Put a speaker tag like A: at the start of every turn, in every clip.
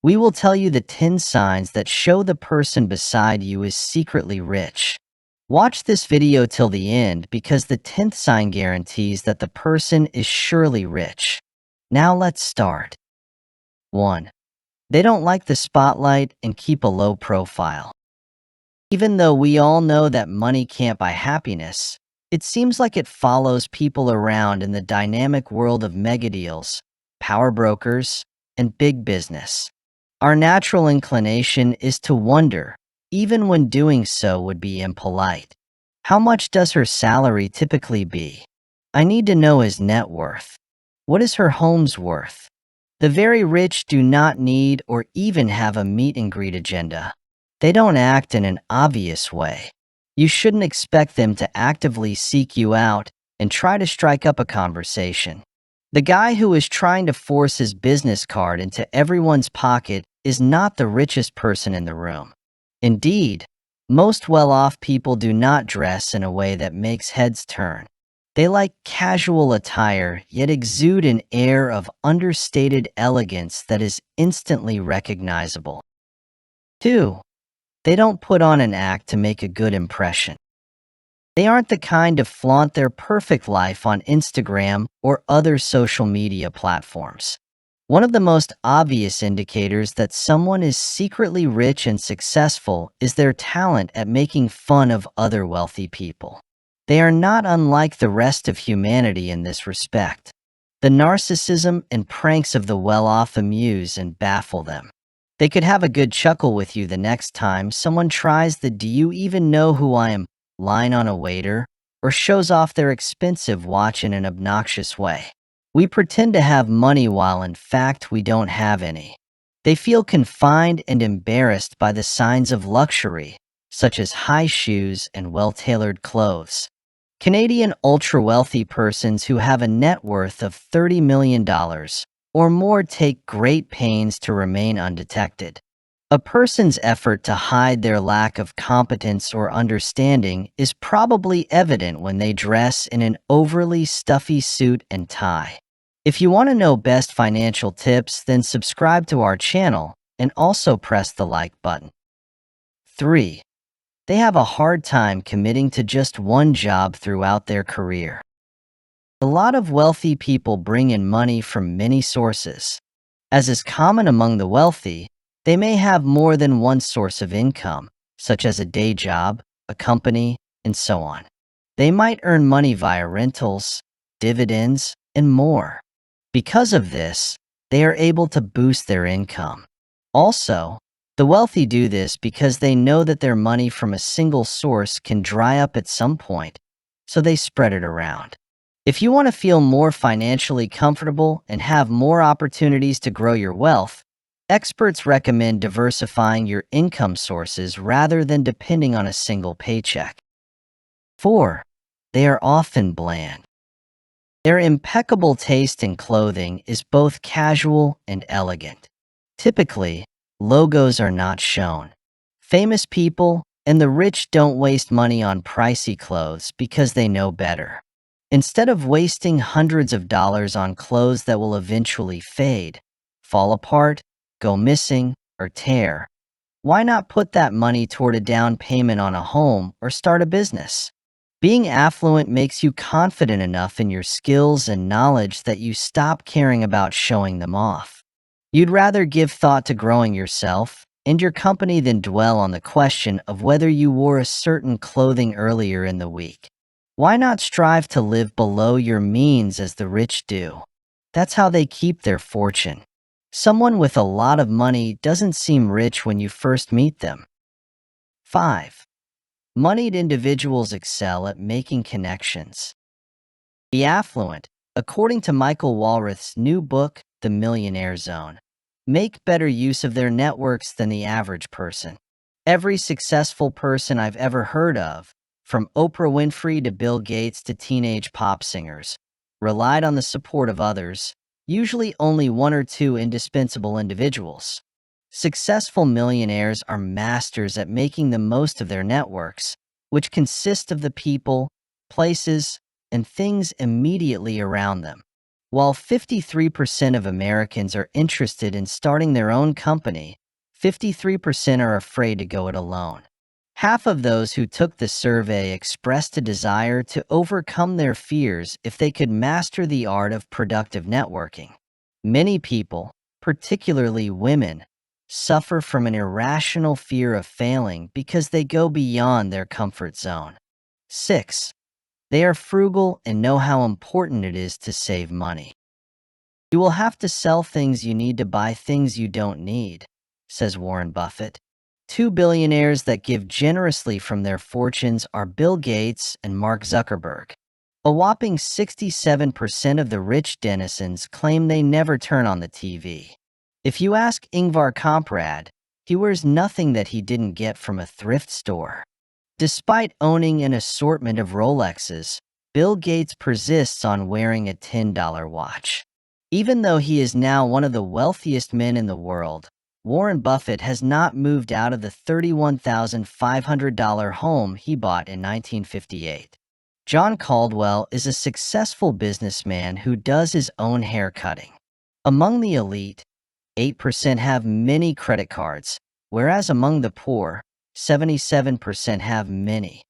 A: We will tell you the 10 signs that show the person beside you is secretly rich. Watch this video till the end because the 10th sign guarantees that the person is surely rich. Now let's start. 1. They don't like the spotlight and keep a low profile. Even though we all know that money can't buy happiness, it seems like it follows people around in the dynamic world of megadeals, power brokers, and big business. Our natural inclination is to wonder, even when doing so would be impolite. How much does her salary typically be? I need to know his net worth. What is her home's worth? The very rich do not need or even have a meet and greet agenda. They don't act in an obvious way. You shouldn't expect them to actively seek you out and try to strike up a conversation. The guy who is trying to force his business card into everyone's pocket is not the richest person in the room. Indeed, most well-off people do not dress in a way that makes heads turn. They like casual attire, yet exude an air of understated elegance that is instantly recognizable. 2. They don't put on an act to make a good impression. They aren't the kind to flaunt their perfect life on Instagram or other social media platforms. One of the most obvious indicators that someone is secretly rich and successful is their talent at making fun of other wealthy people. They are not unlike the rest of humanity in this respect. The narcissism and pranks of the well-off amuse and baffle them. They could have a good chuckle with you the next time someone tries the "do you even know who I am" line on a waiter, or shows off their expensive watch in an obnoxious way. We pretend to have money while in fact we don't have any. They feel confined and embarrassed by the signs of luxury, such as high shoes and well-tailored clothes. Canadian ultra-wealthy persons who have a net worth of $30 million or more take great pains to remain undetected. A person's effort to hide their lack of competence or understanding is probably evident when they dress in an overly stuffy suit and tie. If you want to know best financial tips, then subscribe to our channel and also press the like button. 3. They have a hard time committing to just one job throughout their career. A lot of wealthy people bring in money from many sources. As is common among the wealthy, they may have more than one source of income, such as a day job, a company, and so on. They might earn money via rentals, dividends, and more. Because of this, they are able to boost their income. Also, the wealthy do this because they know that their money from a single source can dry up at some point, so they spread it around. If you want to feel more financially comfortable and have more opportunities to grow your wealth, experts recommend diversifying your income sources rather than depending on a single paycheck. 4. They are often bland. Their impeccable taste in clothing is both casual and elegant. Typically, logos are not shown. Famous people and the rich don't waste money on pricey clothes because they know better. Instead of wasting hundreds of dollars on clothes that will eventually fade, fall apart, go missing, or tear, why not put that money toward a down payment on a home or start a business? Being affluent makes you confident enough in your skills and knowledge that you stop caring about showing them off. You'd rather give thought to growing yourself and your company than dwell on the question of whether you wore a certain clothing earlier in the week. Why not strive to live below your means as the rich do? That's how they keep their fortune. Someone with a lot of money doesn't seem rich when you first meet them. 5. Moneyed individuals excel at making connections. The affluent, according to Michael Walrath's new book, The Millionaire Zone, make better use of their networks than the average person. Every successful person I've ever heard of, from Oprah Winfrey to Bill Gates to teenage pop singers, relied on the support of others, usually only one or two indispensable individuals. Successful millionaires are masters at making the most of their networks, which consist of the people, places, and things immediately around them. While 53% of Americans are interested in starting their own company, 53% are afraid to go it alone. Half of those who took the survey expressed a desire to overcome their fears if they could master the art of productive networking. Many people, particularly women, suffer from an irrational fear of failing because they go beyond their comfort zone. 6. They are frugal and know how important it is to save money. You will have to sell things you need to buy things you don't need, says Warren Buffett. Two billionaires that give generously from their fortunes are Bill Gates and Mark Zuckerberg. A whopping 67% of the rich denizens claim they never turn on the TV. If you ask Ingvar Kamprad, he wears nothing that he didn't get from a thrift store. Despite owning an assortment of Rolexes, Bill Gates persists on wearing a $10 watch. Even though he is now one of the wealthiest men in the world, Warren Buffett has not moved out of the $31,500 home he bought in 1958. John Caldwell is a successful businessman who does his own hair cutting. Among the elite, 8% have many credit cards, whereas among the poor, 77% have many.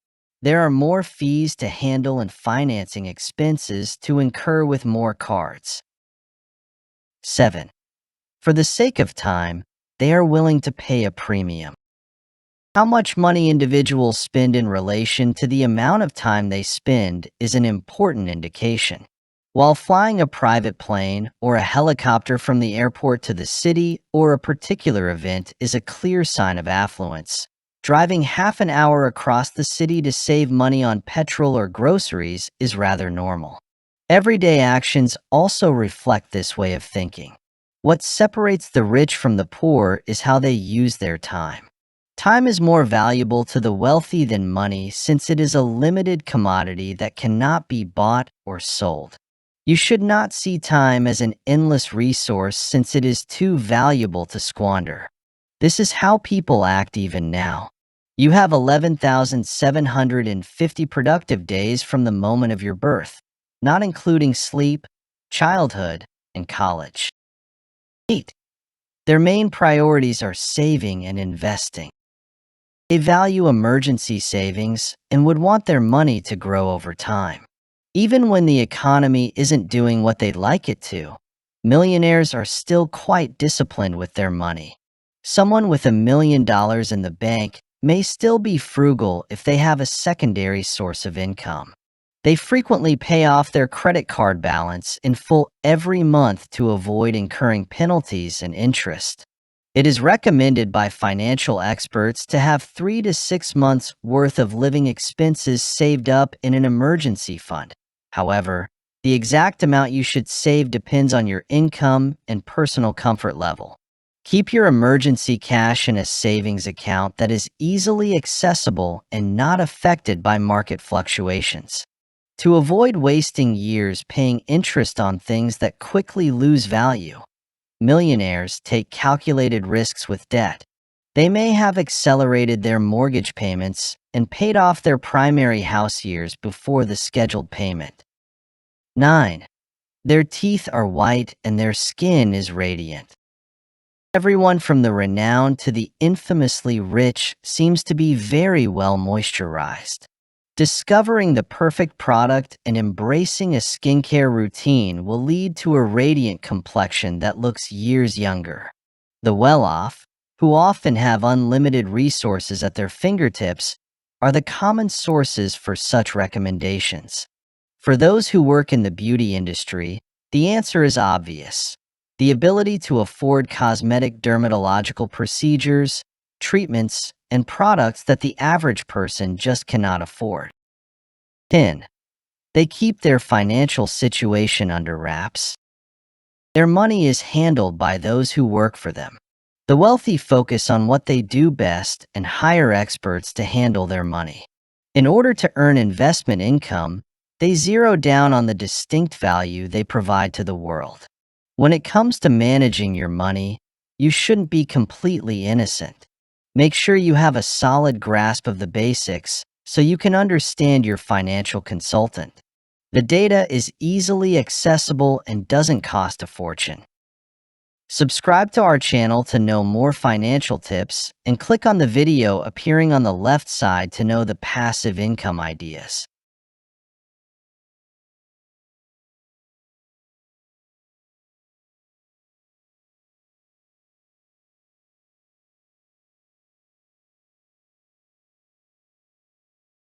A: There are more fees to handle and financing expenses to incur with more cards. 7. For the sake of time, they are willing to pay a premium. How much money individuals spend in relation to the amount of time they spend is an important indication. While flying a private plane or a helicopter from the airport to the city or a particular event is a clear sign of affluence, driving half an hour across the city to save money on petrol or groceries is rather normal. Everyday actions also reflect this way of thinking. What separates the rich from the poor is how they use their time. Time is more valuable to the wealthy than money since it is a limited commodity that cannot be bought or sold. You should not see time as an endless resource since it is too valuable to squander. This is how people act even now. You have 11,750 productive days from the moment of your birth, not including sleep, childhood, and college. 8. Their main priorities are saving and investing. They value emergency savings and would want their money to grow over time. Even when the economy isn't doing what they'd like it to, millionaires are still quite disciplined with their money. Someone with $1 million in the bank may still be frugal if they have a secondary source of income. They frequently pay off their credit card balance in full every month to avoid incurring penalties and interest. It is recommended by financial experts to have 3 to 6 months' worth of living expenses saved up in an emergency fund. However, the exact amount you should save depends on your income and personal comfort level. Keep your emergency cash in a savings account that is easily accessible and not affected by market fluctuations. To avoid wasting years paying interest on things that quickly lose value, millionaires take calculated risks with debt. They may have accelerated their mortgage payments and paid off their primary house years before the scheduled payment. 9. Their teeth are white and their skin is radiant. Everyone from the renowned to the infamously rich seems to be very well moisturized. Discovering the perfect product and embracing a skincare routine will lead to a radiant complexion that looks years younger. The well-off, who often have unlimited resources at their fingertips, are the common sources for such recommendations. For those who work in the beauty industry, the answer is obvious. The ability to afford cosmetic dermatological procedures, treatments, and products that the average person just cannot afford. 10. They keep their financial situation under wraps. Their money is handled by those who work for them. The wealthy focus on what they do best and hire experts to handle their money. In order to earn investment income, they zero down on the distinct value they provide to the world. When it comes to managing your money, you shouldn't be completely innocent. Make sure you have a solid grasp of the basics so you can understand your financial consultant. The data is easily accessible and doesn't cost a fortune. Subscribe to our channel to know more financial tips, and click on the video appearing on the left side to know the passive income ideas.